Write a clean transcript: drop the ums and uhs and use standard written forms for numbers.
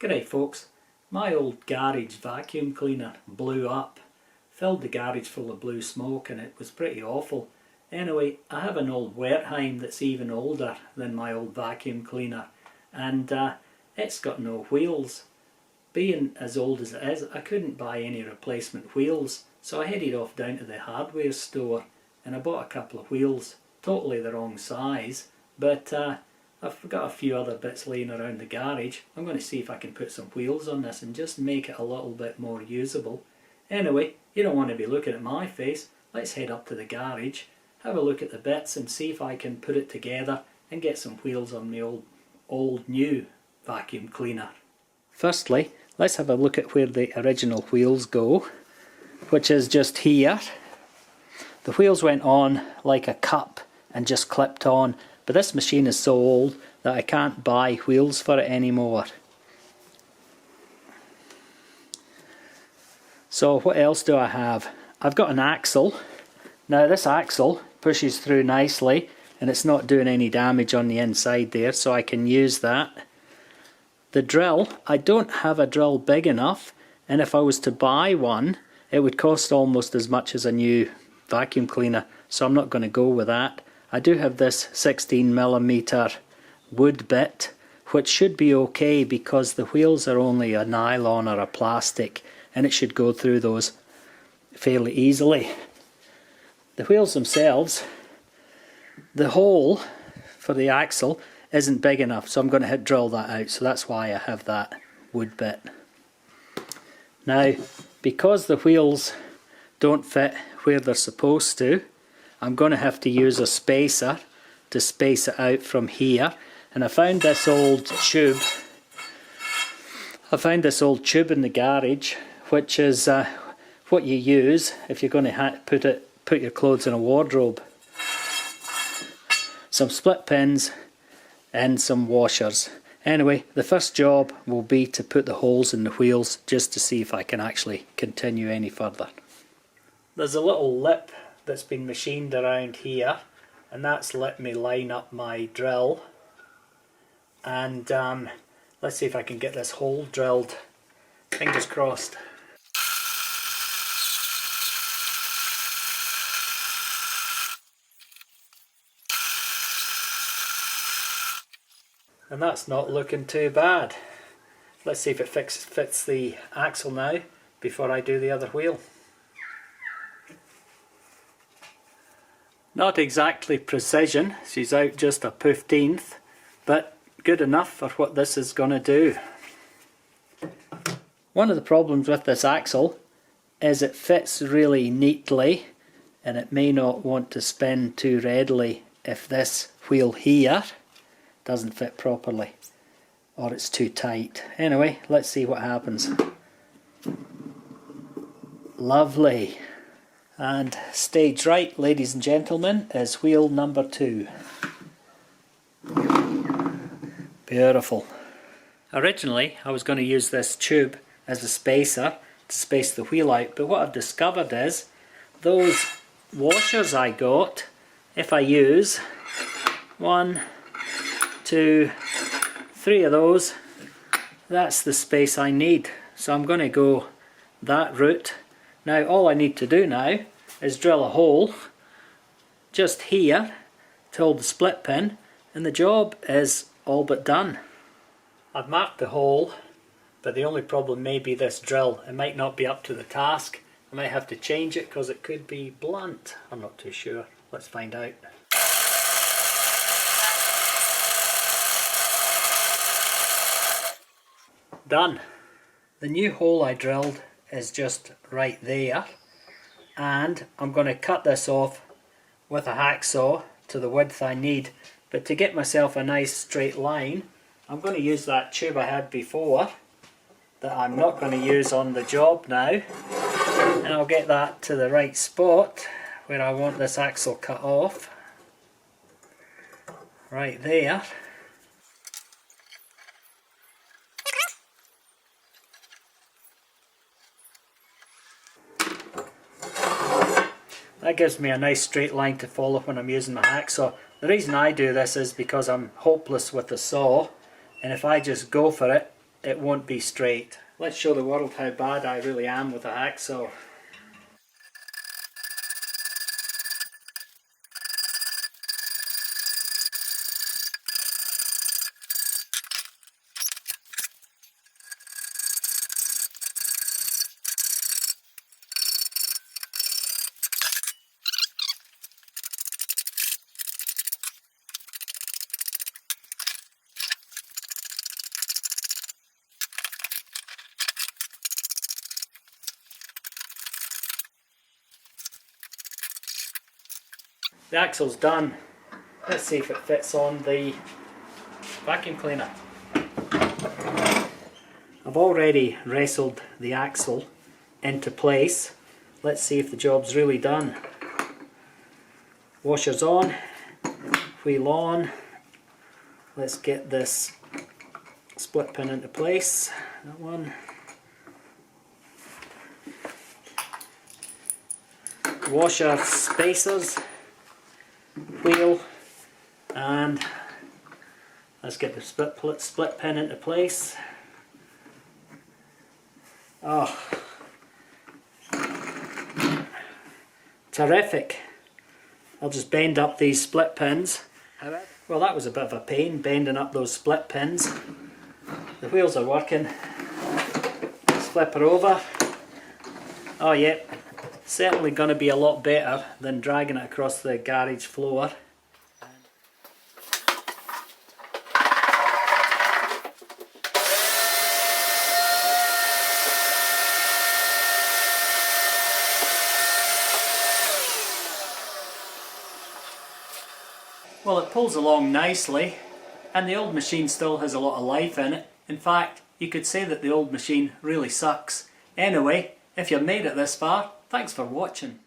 G'day folks, my old garage vacuum cleaner blew up, filled the garage full of blue smoke and it was pretty awful. Anyway, I have an old Wertheim that's even older than my old vacuum cleaner and it's got no wheels. Being as old as it is, I couldn't buy any replacement wheels, so I headed off down to the hardware store and I bought a couple of wheels, totally the wrong size, but I've got a few other bits laying around the garage. I'm going to see if I can put some wheels on this and just make it a little bit more usable. Anyway, you don't want to be looking at my face. Let's head up to the garage, have a look at the bits and see if I can put it together and get some wheels on my old new vacuum cleaner. Firstly, let's have a look at where the original wheels go, which is just here. The wheels went on like a cup and just clipped on. But this machine is so old that I can't buy wheels for it anymore. So what else do I have? I've got an axle. Now this axle pushes through nicely and it's not doing any damage on the inside there, so I can use that. The drill, I don't have a drill big enough, and if I was to buy one it would cost almost as much as a new vacuum cleaner, so I'm not going to go with that. I do have this 16mm wood bit, which should be okay because the wheels are only a nylon or a plastic and it should go through those fairly easily. The wheels themselves, the hole for the axle isn't big enough, so I'm going to drill that out, so that's why I have that wood bit. Now, because the wheels don't fit where they're supposed to, I'm going to have to use a spacer to space it out from here, and I found this old tube. In the garage, which is what you use if you're going to put your clothes in a wardrobe. Some split pins and some washers. Anyway, the first job will be to put the holes in the wheels just to see if I can actually continue any further. There's a little lip that's been machined around here, and that's let me line up my drill, and let's see if I can get this hole drilled. Fingers crossed. And that's not looking too bad. Let's see if it fits the axle now before I do the other wheel. Not exactly precision, she's out just a 15th, but good enough for what this is going to do. One of the problems with this axle is it fits really neatly and it may not want to spin too readily if this wheel here doesn't fit properly or it's too tight. Anyway, let's see what happens. Lovely. And stage right, ladies and gentlemen, is wheel number 2. Beautiful. Originally I was going to use this tube as a spacer to space the wheel out, but what I've discovered is those washers I got, if I use 1, 2, 3 of those, that's the space I need. So I'm going to go that route. Now all I need to do now is drill a hole just here to hold the split pin, and the job is all but done. I've marked the hole, but the only problem may be this drill. It might not be up to the task. I might have to change it because it could be blunt. I'm not too sure. Let's find out. Done. The new hole I drilled is just right there, and I'm going to cut this off with a hacksaw to the width I need, but to get myself a nice straight line I'm going to use that tube I had before that I'm not going to use on the job now, and I'll get that to the right spot where I want this axle cut off, right there. That gives me a nice straight line to follow when I'm using my hacksaw. The reason I do this is because I'm hopeless with the saw, and if I just go for it, it won't be straight. Let's show the world how bad I really am with a hacksaw. The axle's done. Let's see if it fits on the vacuum cleaner. I've already wrestled the axle into place. Let's see if the job's really done. Washer's on, wheel on. Let's get this split pin into place. That one. Washer spacers. Wheel, and let's get the split pin into place. Oh, terrific. I'll just bend up these split pins. Well, that was a bit of a pain, bending up those split pins. The wheels are working. Let's flip her over. Oh yep. Certainly going to be a lot better than dragging it across the garage floor. Well, it pulls along nicely, and the old machine still has a lot of life in it. In fact, you could say that the old machine really sucks. Anyway, if you've made it this far, thanks for watching.